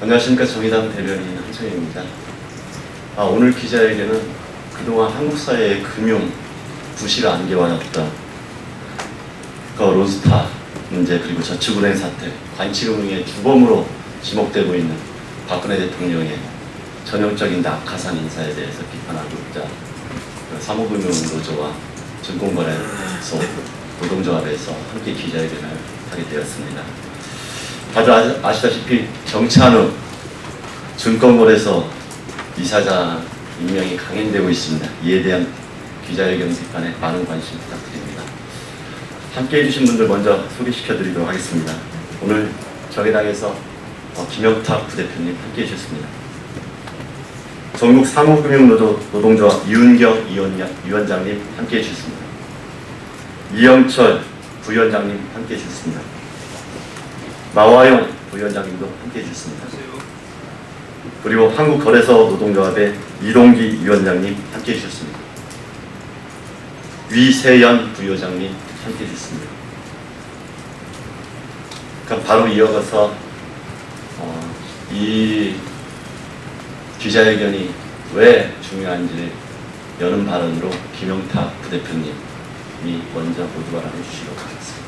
안녕하십니까. 정의당 대변인 한청입니다. 오늘 기자에게는 그동안 한국 사회의 금융 부실을 안겨왔던 로스타 문제, 그리고 저축은행 사태, 관치금융의 주범으로 지목되고 있는 박근혜 대통령의 전형적인 낙하산 인사에 대해서 비판하고자 사무금융노조와 증권거래소 노동조합에서 함께 기자회견을 하게 되었습니다. 다들 아시다시피 정찬우 증권거래소 이사장 임명이 강행되고 있습니다. 이에 대한 기자회견 비판에 많은 관심 부탁드립니다. 함께 해주신 분들 먼저 소개시켜드리도록 하겠습니다. 오늘 정의당에서 김영탁 부대표님 함께 해주셨습니다. 전국 사무금융노조 노동조합 이윤경 위원장님 함께 해주셨습니다. 이영철 부위원장님 함께 해주셨습니다. 마화용 부위원장님도 함께 해주셨습니다. 그리고 한국거래소 노동조합의 이동기 위원장님 함께 해주셨습니다. 위세연 부위원장님 함께 해주셨습니다. 그럼 바로 이어가서 이 기자회견이 왜 중요한지 여는 발언으로 김영탁 부대표님이 먼저 모두발언 해주시도록 하겠습니다.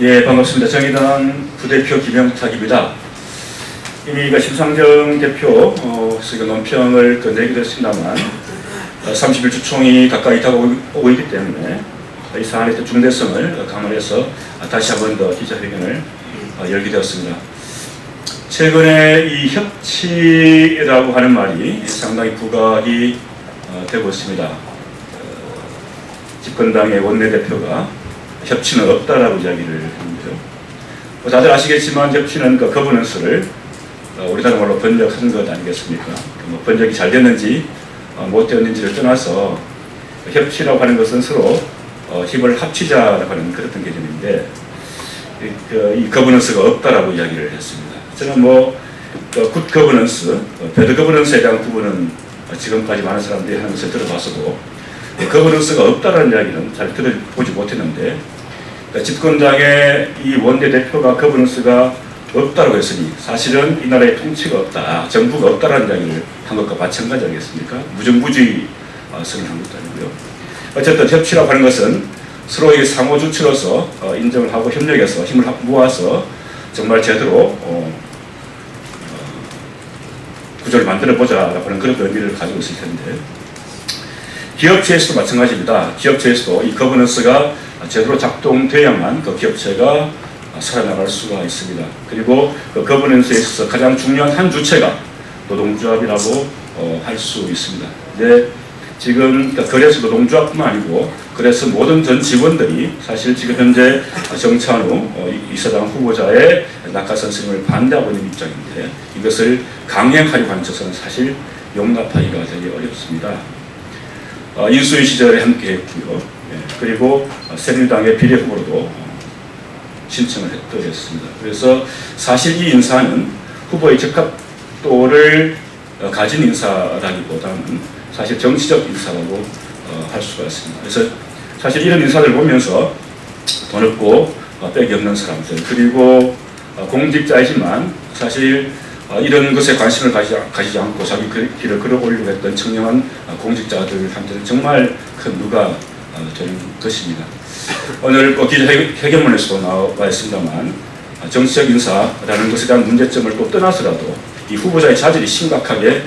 예, 반갑습니다. 정의당 부대표 김영탁입니다. 이미 심상정 대표 논평을 내기도 했습니다만 31주 총이 가까이 다가오고 있기 때문에 이 사안의 중대성을 감안해서 다시 한 번 더 기자회견을 열게 되었습니다. 최근에 이 협치라고 하는 말이 상당히 부각이 되고 있습니다. 집권당의 원내대표가 협치는 없다라고 이야기를 했는데요. 다들 아시겠지만 협치는 거버넌스를 우리나라 말로 번역한 것 아니겠습니까? 번역이 잘 됐는지 못 되었는지를 떠나서 협치라고 하는 것은 서로 힘을 합치자라고 하는 그런 개념인데 이 거버넌스가 없다라고 이야기를 했습니다. 저는 굿 거버넌스, 배드 거버넌스에 대한 부분은 지금까지 많은 사람들이 하는 것을 들어봤어도 거버넌스가 없다라는 이야기는 잘 들어보지 못했는데 집권당의 이 원내대표가 거버넌스가 없다고 했으니 사실은 이 나라에 통치가 없다, 정부가 없다라는 이야기를 한 것과 마찬가지 아니겠습니까? 무정부주의 선언한 것도 아니고요. 어쨌든 협치라고 하는 것은 서로에게 상호주체로서 인정을 하고 협력해서 힘을 모아서 정말 제대로 구조를 만들어보자라고 하는 그런 의미를 가지고 있을 텐데 기업체에서도 마찬가지입니다. 기업체에서도 이 거버넌스가 제대로 작동돼야만 그 기업체가 살아나갈 수가 있습니다. 그리고 그 거버넌스에 있어서 가장 중요한 한 주체가 노동조합이라고 할 수 있습니다. 근데 지금 거래소 노동조합뿐만 아니고 그래서 모든 전 직원들이 사실 지금 현재 정찬우 이사장 후보자의 낙하산 선임을 반대하고 있는 입장인데 이것을 강행하려고 하는 것은 사실 용납하기가 되게 어렵습니다. 인수위 시절에 함께 했고요. 그리고 새누리당의 비례후보로도 신청을 했습니다. 그래서 사실 이 인사는 후보의 적합도를 가진 인사라기보다는 사실 정치적 인사라고 할 수가 있습니다. 그래서 사실 이런 인사들 보면서 돈 없고 빽이 없는 사람들 그리고 공직자이지만 사실 이런 것에 관심을 가지지 않고 자기 길을 끌어올리려고 했던 청렴한 공직자들한테는 정말 큰 누가 되는 것입니다. 오늘 기자회견문에서도 나와 있습니다만 정치적 인사라는 것에 대한 문제점을 또 떠나서라도 이 후보자의 자질이 심각하게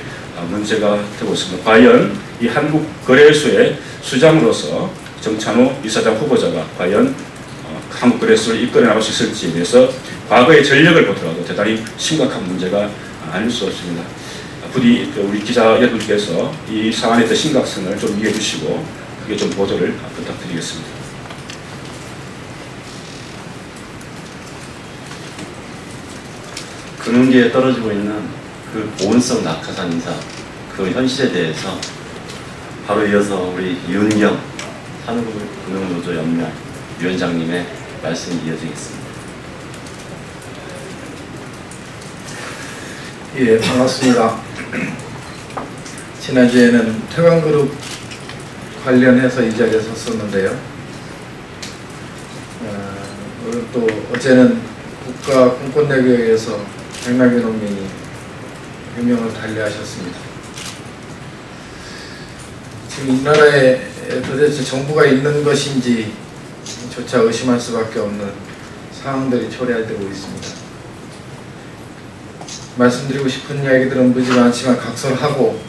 문제가 되고 있습니다. 과연 이 한국거래소의 수장으로서 정찬우 이사장 후보자가 과연 한국거래소를 이끌어 나갈 수 있을지에 대해서 과거의 전력을 보더라도 대단히 심각한 문제가 아닐 수 없습니다. 부디 우리 기자 여러분께서 이 사안의 심각성을 좀 이해해 주시고 그게 좀 보도를 부탁드리겠습니다. 금융계에 떨어지고 있는 그 보온성 낙하산 인사, 그 현실에 대해서 바로 이어서 우리 이윤경 산업금융노조 연맹 위원장님의 말씀이 이어지겠습니다. 예, 반갑습니다. 지난주에는 태광그룹 관련해서 이 자리에 섰었는데요. 오늘 또 어제는 국가 공권력에 의해서 백남기 농민이 유명을 달리하셨습니다. 지금 이 나라에 도대체 정부가 있는 것인지 조차 의심할 수밖에 없는 상황들이 초래되고 있습니다. 말씀드리고 싶은 이야기들은 무지 많지만 각설하고,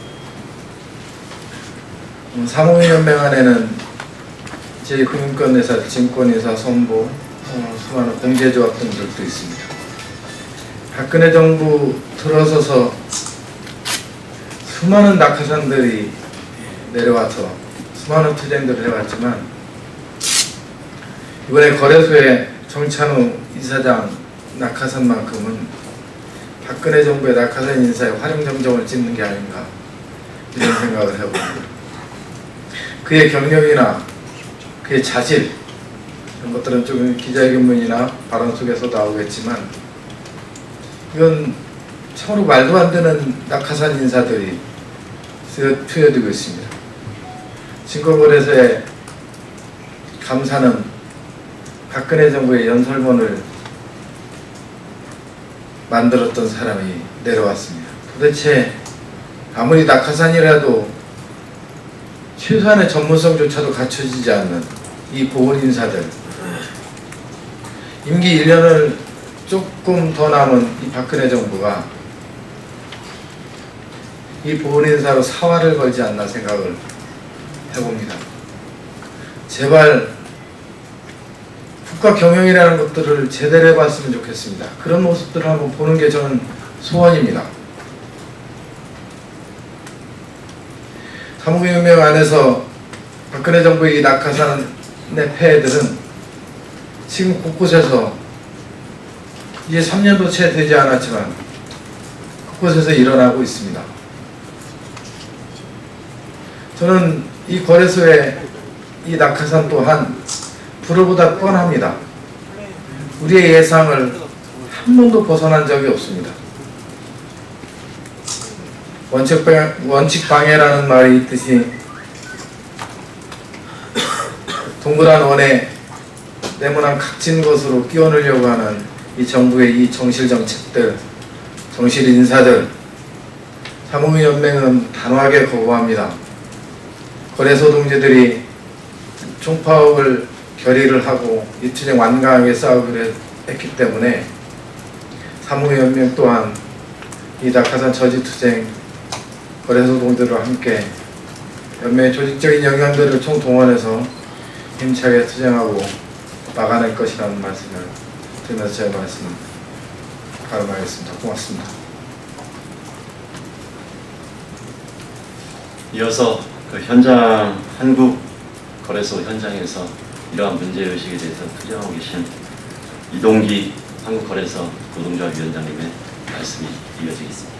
사모연맹 안에는 제 금융권회사, 증권회사, 선보, 수많은 공제조합 등들도 있습니다. 박근혜 정부 들어서서 수많은 낙하산들이 내려와서 수많은 투쟁들을 해왔지만, 이번에 거래소의 정찬우 이사장 낙하산만큼은 박근혜 정부의 낙하산 인사에 활용점정을 찍는 게 아닌가, 이런 생각을 해봅니다. 그의 경력이나 그의 자질, 이런 것들은 좀 기자회견문이나 발언 속에서 나오겠지만, 이건 참으로 말도 안 되는 낙하산 인사들이 투여되고 있습니다. 증권거래소의 감사는 박근혜 정부의 연설문을 만들었던 사람이 내려왔습니다. 도대체 아무리 낙하산이라도 최소한의 전문성조차도 갖춰지지 않는 이 보훈 인사들, 임기 1년을 조금 더 남은 이 박근혜 정부가 이 보훈 인사로 사활을 걸지 않나 생각을 해봅니다. 제발 국가 경영이라는 것들을 제대로 해봤으면 좋겠습니다. 그런 모습들을 한번 보는 게 저는 소원입니다. 사무경영 안에서 박근혜 정부의 이 낙하산의 폐해들은 지금 곳곳에서 이제 3년도 채 되지 않았지만 곳곳에서 일어나고 있습니다. 저는 이 거래소의 이 낙하산 또한 불어보다 뻔합니다. 우리의 예상을 한 번도 벗어난 적이 없습니다. 원칙방해라는 말이 있듯이 동그란 원에 네모난 각진 것으로 끼워 넣으려고 하는 이 정부의 이 정실정책들, 정실인사들, 사무연맹은 단호하게 거부합니다. 거래소 동지들이 총파업을 결의를 하고 이 투쟁 완강하게 싸우기로 했기 때문에 사무연맹 또한 이 낙하산 저지투쟁 거래소 동지들과 함께 연맹의 조직적인 영향들을 총동원해서 힘차게 투쟁하고 막아낼 것이라는 말씀을 드리면서 제 말씀 가름하겠습니다. 고맙습니다. 이어서 그 현장 한국 거래소 현장에서 이러한 문제의식에 대해서 투쟁하고 계신 이동기 한국거래소 노동조합 위원장님의 말씀이 이어지겠습니다.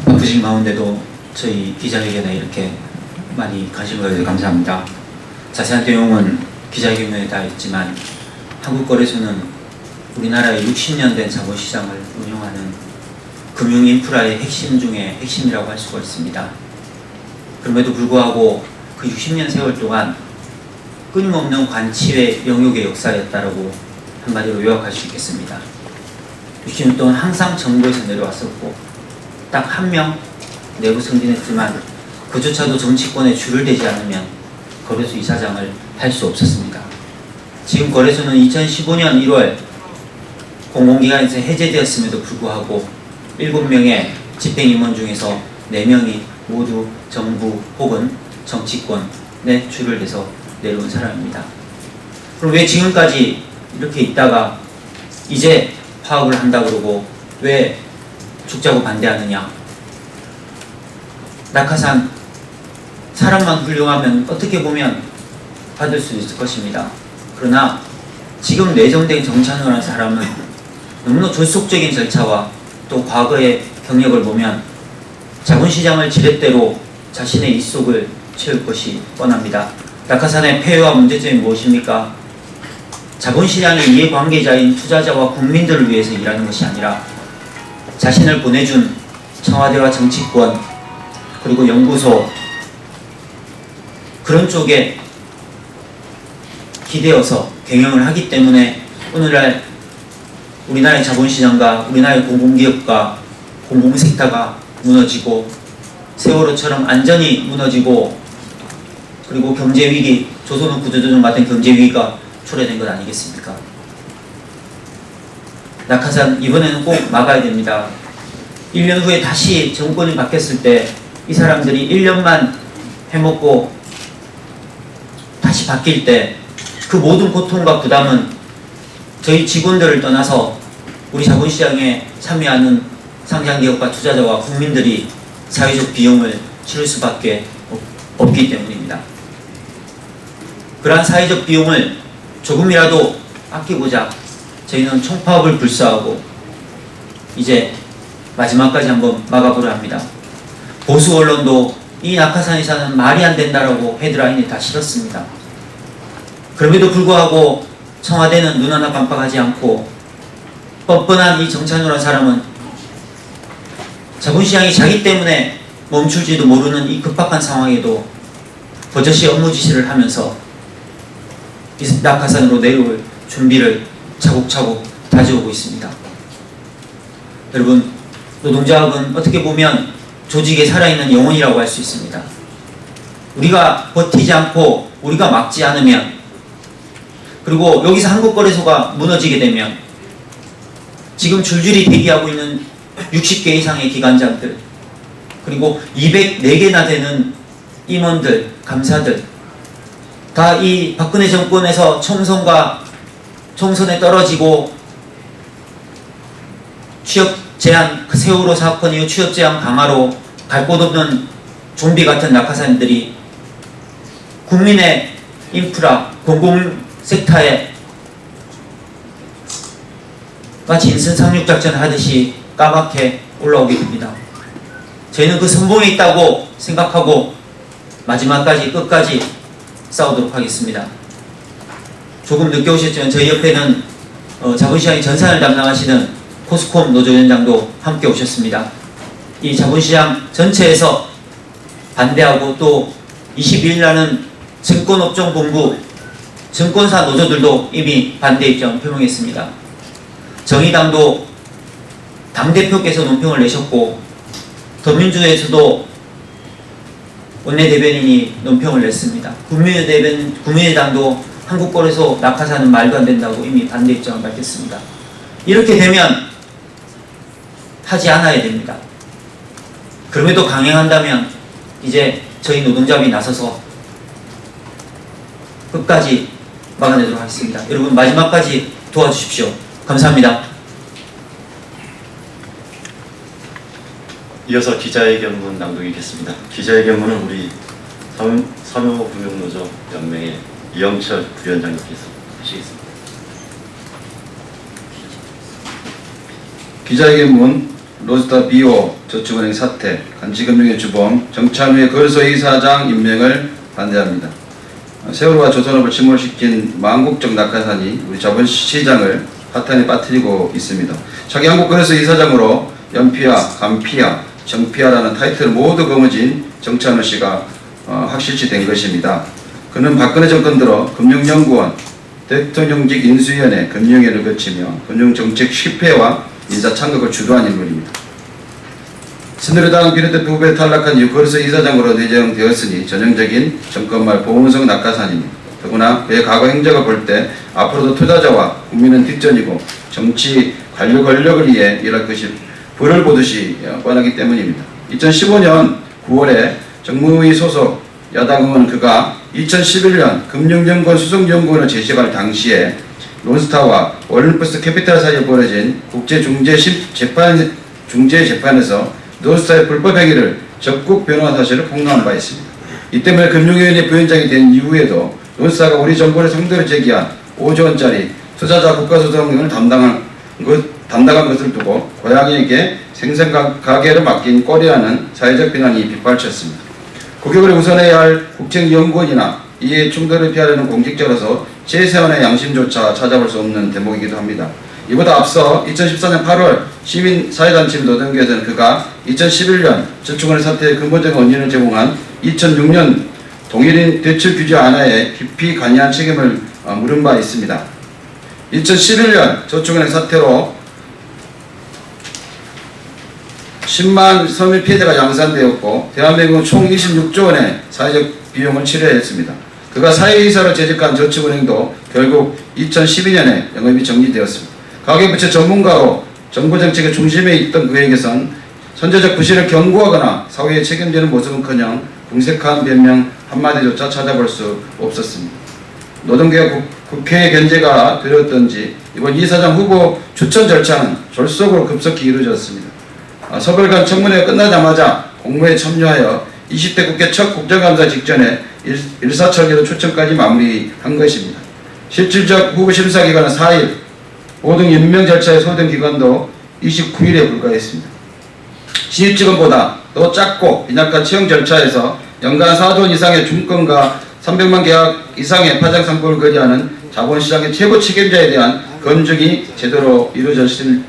바쁘신 가운데도 저희 기자회견에 이렇게 많이 관심을 가져주셔서 감사합니다. 자세한 내용은 기자회견에 다 있지만 한국거래소는 우리나라의 60년 된 자본시장을 운영하는 금융인프라의 핵심 중에 핵심이라고 할 수가 있습니다. 그럼에도 불구하고 그 60년 세월 동안 끊임없는 관치의 영역의 역사였다라고 한마디로 요약할 수 있겠습니다. 60년 동안 항상 정부에서 내려왔었고 딱 한 명 내부 승진했지만 그조차도 정치권에 줄을 대지 않으면 거래소 이사장을 할 수 없었습니다. 지금 거래소는 2015년 1월 공공기관에서 해제되었음에도 불구하고 7명의 집행임원 중에서 4명이 모두 정부 혹은 정치권에 줄을 대서 내려온 사람입니다. 그럼 왜 지금까지 이렇게 있다가 이제 파업을 한다고 그러고 왜 죽자고 반대하느냐? 낙하산 사람만 훌륭하면 어떻게 보면 받을 수 있을 것입니다. 그러나 지금 내정된 정찬우라는 사람은 너무나 졸속적인 절차와 또 과거의 경력을 보면 자본시장을 지렛대로 자신의 입속을 채울 것이 뻔합니다. 낙하산의 폐해와 문제점이 무엇입니까? 자본시장의 이해관계자인 투자자와 국민들을 위해서 일하는 것이 아니라 자신을 보내준 청와대와 정치권 그리고 연구소 그런 쪽에 기대어서 경영을 하기 때문에 오늘날 우리나라의 자본시장과 우리나라의 공공기업과 공공섹터가 무너지고 세월호처럼 안전이 무너지고 그리고 경제위기, 조선업 구조조정 같은 경제위기가 초래된 것 아니겠습니까? 낙하산 이번에는 꼭 막아야 됩니다. 1년 후에 다시 정권이 바뀌었을 때 이 사람들이 1년만 해먹고 다시 바뀔 때 그 모든 고통과 부담은 저희 직원들을 떠나서 우리 자본시장에 참여하는 상장기업과 투자자와 국민들이 사회적 비용을 치를 수밖에 없기 때문입니다. 그러한 사회적 비용을 조금이라도 아끼고자 저희는 총파업을 불사하고 이제 마지막까지 한번 막아보려 합니다. 보수 언론도 이 낙하산에서는 말이 안 된다라고 헤드라인에 다 실었습니다. 그럼에도 불구하고 청와대는 눈 하나 깜빡하지 않고 뻔뻔한 이 정찬우라는 사람은 자본시장이 자기 때문에 멈출지도 모르는 이 급박한 상황에도 버젓이 업무 지시를 하면서 이 낙하산으로 내려올 준비를 차곡차곡 다져오고 있습니다. 여러분, 노동자학은 어떻게 보면 조직에 살아있는 영혼이라고 할 수 있습니다. 우리가 버티지 않고 우리가 막지 않으면 그리고 여기서 한국거래소가 무너지게 되면 지금 줄줄이 대기하고 있는 60개 이상의 기관장들 그리고 204개나 되는 임원들, 감사들 다 이 박근혜 정권에서 총선에 떨어지고 취업 제한, 세월호 사건 이후 취업 제한 강화로 갈 곳 없는 좀비 같은 낙하산들이 국민의 인프라, 공공섹터에 마치 인선상륙작전을 하듯이 까맣게 올라오게 됩니다. 저희는 그 선봉에 있다고 생각하고 마지막까지 끝까지 싸우도록 하겠습니다. 조금 늦게 오셨지만 저희 옆에는 자본시장의 전산을 담당하시는 코스콤 노조위원장도 함께 오셨습니다. 이 자본시장 전체에서 반대하고 또 22일 날은 증권업종본부, 증권사 노조들도 이미 반대 입장을 표명했습니다. 정의당도 당대표께서 논평을 내셨고 더민주에서도 원내대변인이 논평을 냈습니다. 국민의당도 한국거래소 낙하산은 말도 안 된다고 이미 반대 입장을 밝혔습니다. 이렇게 되면 하지 않아야 됩니다. 그럼에도 강행한다면 이제 저희 노동자비 나서서 끝까지 막아내도록 하겠습니다. 여러분 마지막까지 도와주십시오. 감사합니다. 이어서 기자회견문 낭독이겠습니다. 기자회견문은 우리 산업금융노조 연맹의 이영철 부위원장님께서 하시겠습니다. 기자회견문 로스타 비오 저축은행 사태, 간지금융의 주범 정찬우의 거래소 이사장 임명을 반대합니다. 세월호와 조선업을 침몰시킨 망국적 낙하산이 우리 자본시장을 파탄에 빠뜨리고 있습니다. 차기 한국거래소 이사장으로 연피아, 간피아, 정피아라는 타이틀을 모두 거머쥔 정찬우 씨가 확실시 된 것입니다. 그는 박근혜 정권 들어 금융연구원, 대통령직 인수위원회, 금융위원회를 거치며 금융정책 실패와 인사창극을 주도한 인물입니다. 새누리당 비례대표 후보에 탈락한 이후 거래소 이사장으로 내정되었으니 전형적인 정권말 보훈성 낙하산입니다. 더구나 그의 과거 행적을 볼 때 앞으로도 투자자와 국민은 뒷전이고 정치 권력을 위해 일할 것이 불을 보듯이 뻔하기 때문입니다. 2015년 9월에 정무위 소속 야당 의원은 그가 2011년 금융연구원 수석연구원을 제시할 당시에 론스타와 올림푸스 캐피탈 사이에 벌어진 국제중재재판에서 론스타의 불법 행위를 적극 변호한 사실을 폭로한 바 있습니다. 이 때문에 금융위원회 부위원장이 된 이후에도 론스타가 우리 정부의 상대로 제기한 5조 원짜리 투자자 국가소송을 담당한 것을 두고 고양이에게 생생가게를 맡긴 꼴이라는 사회적 비난이 빗발쳤습니다. 국익을 우선해야 할 국정연구원이나 이에 충돌을 피하려는 공직자로서 최소한의 양심조차 찾아볼 수 없는 대목이기도 합니다. 이보다 앞서 2014년 8월 시민사회단체 노동계에서는 그가 2011년 저축은행 사태의 근본적인 원인을 제공한 2006년 동일인 대출 규제 완화에 깊이 관여한 책임을 물은 바 있습니다. 2011년 저축은행 사태로 10만 서민 피해자가 양산되었고 대한민국은 총 26조 원의 사회적 비용을 치러야 했습니다. 그가 사회이사로 재직한 저축은행도 결국 2012년에 영업이 정지되었습니다. 가계부채 전문가로 정부 정책의 중심에 있던 그에게선 선제적 부실을 경고하거나 사회에 책임지는 모습은커녕 궁색한 변명 한마디조차 찾아볼 수 없었습니다. 노동계와 국회의 견제가 되었던지 이번 이사장 후보 추천 절차는 졸속으로 급속히 이루어졌습니다. 서별관 청문회가 끝나자마자 공모에 참여하여 20대 국회 첫 국정감사 직전에 일사천리로 추천까지 마무리한 것입니다. 실질적 후보 심사 기간은 4일, 모든 임명 절차의 소등 기간도 29일에 불과했습니다. 신입직원보다 더 작고 빈약한 채용 절차에서 연간 4조 이상의 중건과 300만 계약 이상의 파장 상품을 거래하는 자본시장의 최고 책임자에 대한 검증이 제대로 이루어졌을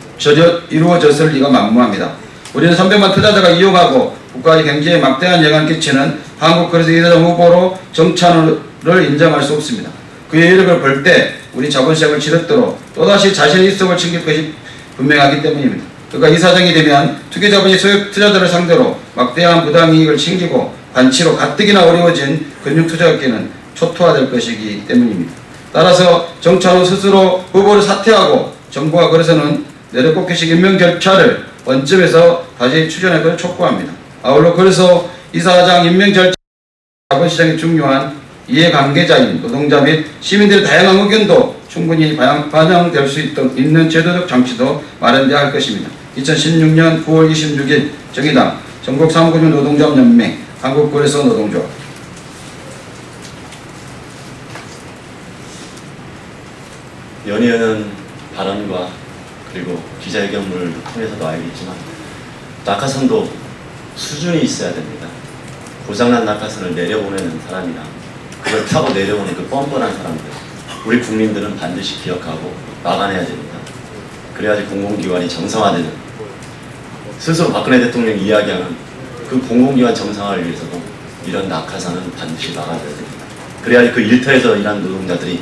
리가 만무합니다. 우리는 300만 투자자가 이용하고 국가의 경제에 막대한 영향을 끼치는 한국거래소 이사장 후보로 정찬호를 인정할 수 없습니다. 그의 이력을 볼 때 우리 자본시장을 치렀도록 또다시 자신의 입속을 챙길 것이 분명하기 때문입니다. 그가 이사장이 되면 투기자본이 소액 투자자를 상대로 막대한 부당이익을 챙기고 반치로 가뜩이나 어려워진 금융투자업계는 초토화될 것이기 때문입니다. 따라서 정찬호 스스로 후보를 사퇴하고 정부와 거래소는 내려꽂기식 임명 절차를 원점에서 다시 추진할 것을 촉구합니다. 아울러 거래소 이사장 임명 절차 자본시장의 중요한 이해관계자인 노동자 및 시민들의 다양한 의견도 충분히 반영될 수 있는 제도적 장치도 마련되어야 할 것입니다. 2016년 9월 26일 정의당 전국사무금융노동조합연맹 한국거래소 노동조합. 연이어는 발언과 그리고 기자회견문을 통해서도 알겠지만 낙하산도 수준이 있어야 됩니다. 고장난 낙하산을 내려보내는 사람이나 그걸 타고 내려오는 그 뻔뻔한 사람들, 우리 국민들은 반드시 기억하고 막아내야 됩니다. 그래야지 공공기관이 정상화되는, 스스로 박근혜 대통령이 이야기하는 그 공공기관 정상화를 위해서도 이런 낙하산은 반드시 막아야 됩니다. 그래야지 그 일터에서 일하는 노동자들이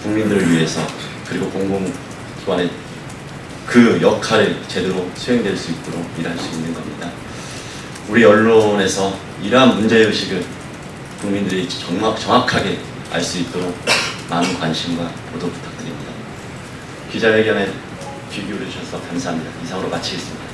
국민들을 위해서 그리고 공공기관의 그 역할을 제대로 수행될 수 있도록 일할 수 있는 겁니다. 우리 언론에서 이러한 문제의식을 국민들이 정확하게 알 수 있도록 많은 관심과 보도 부탁드립니다. 기자회견에 귀 기울여 주셔서 감사합니다. 이상으로 마치겠습니다.